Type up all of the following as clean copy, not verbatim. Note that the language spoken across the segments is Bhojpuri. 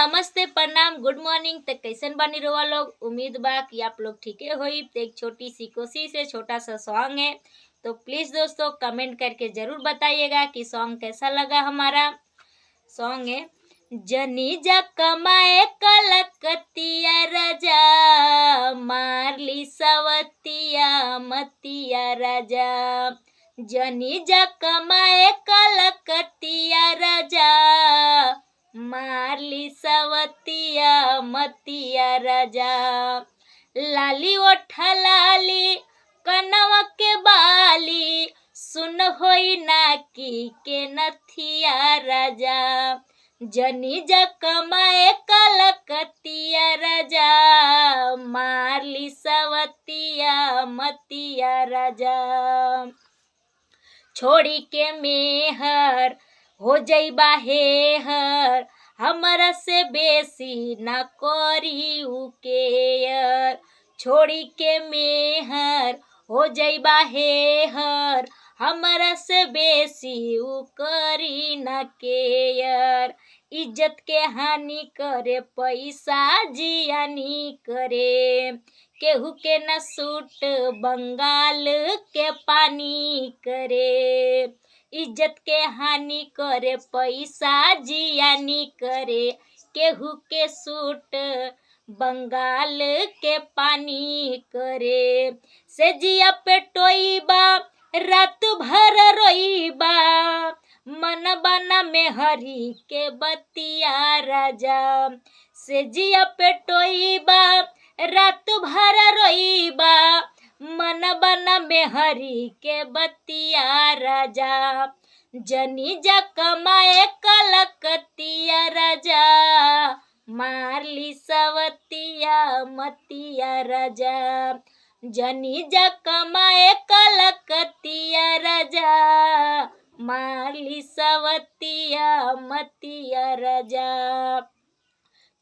नमस्ते प्रणाम गुड मॉर्निंग। तो कैसन बनी रहुआ लोग, उम्मीद बा कि आप लोग ठीके होई। तो एक छोटी सी कोशिश है, छोटा सा सॉन्ग है, तो प्लीज दोस्तों कमेंट करके जरूर बताइएगा कि सॉन्ग कैसा लगा। हमारा सॉन्ग है जनी जा कमाए कलकतिया राजा, मारली सवतिया मतिया राजा। जनी जा कमाए कलकतिया राजा, मारली सवतिया मतिया राजा। लाली ओठा लाली कनवा के बाली, सुन होई नाकी के नथिया राजा। जनी जा कमाए कलकतिया राजा, मारली सवतिया मतिया राजा। छोड़ी के मेहर हो जइबा हेहर, हमरा से बेसी न करी उकेयर। छोड़ी के मेहर हो जइबा हेहर, हमरा से बेसी उ करी न केयर। इज्जत के हानि करे पैसा जियानी करे, केहू के न सूट बंगाल के पानी करे। इज्जत के हानि करे पैसा जियानी करे, केहू के सूट बंगाल के पानी करे। से जिया पे टोईबा रात भर रोईबा, मन बना में हरी के बतिया राजा। से जिया पे टोईबा रात भर रोईबा, मन बना में हरी के बतिया राजा। जनी जा कमाए कलकतिया राजा, मारली सवतिया मतिया राजा। जनी जा कमाए कलकतिया राजा, मारली सवतिया मतिया राजा।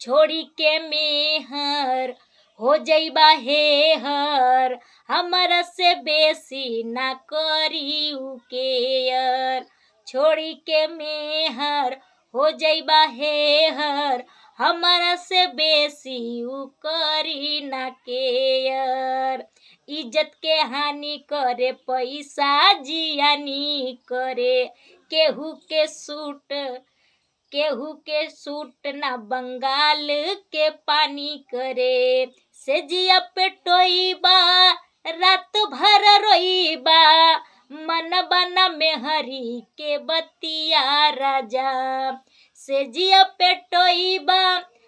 छोड़ी के मेहर हो जइबा हेहर, हमरा से बेसी ना करी उकेयर। छोड़ी के मेहर हो जइबा हेहर, हमरा से बेसी उ करी ना केयर। इज्जत के हानि करे पैसा जियानी करे, केहू के सूट ना बंगाल के पानी करे। से जिया पे टोईबा रात भर रोईबा, मन बना में हरी के बतिया राजा। से जिया पे टोईबा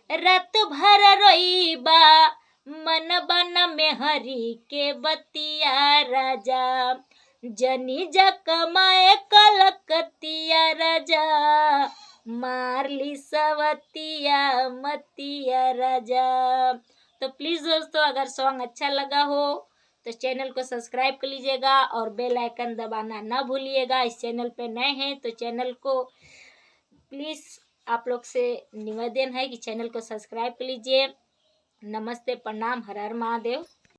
रात भर रोईबा, मन बना में हरी के बतिया राजा। जनी जा कमाए कलकतिया राजा, मारली सवतिया मतिया राजा। तो प्लीज़ दोस्तों अगर सॉन्ग अच्छा लगा हो तो चैनल को सब्सक्राइब कर लीजिएगा और बेल आइकन दबाना ना भूलिएगा। इस चैनल पे नए हैं तो चैनल को प्लीज़ आप लोग से निवेदन है कि चैनल को सब्सक्राइब कर लीजिए। नमस्ते प्रणाम, हर हर महादेव।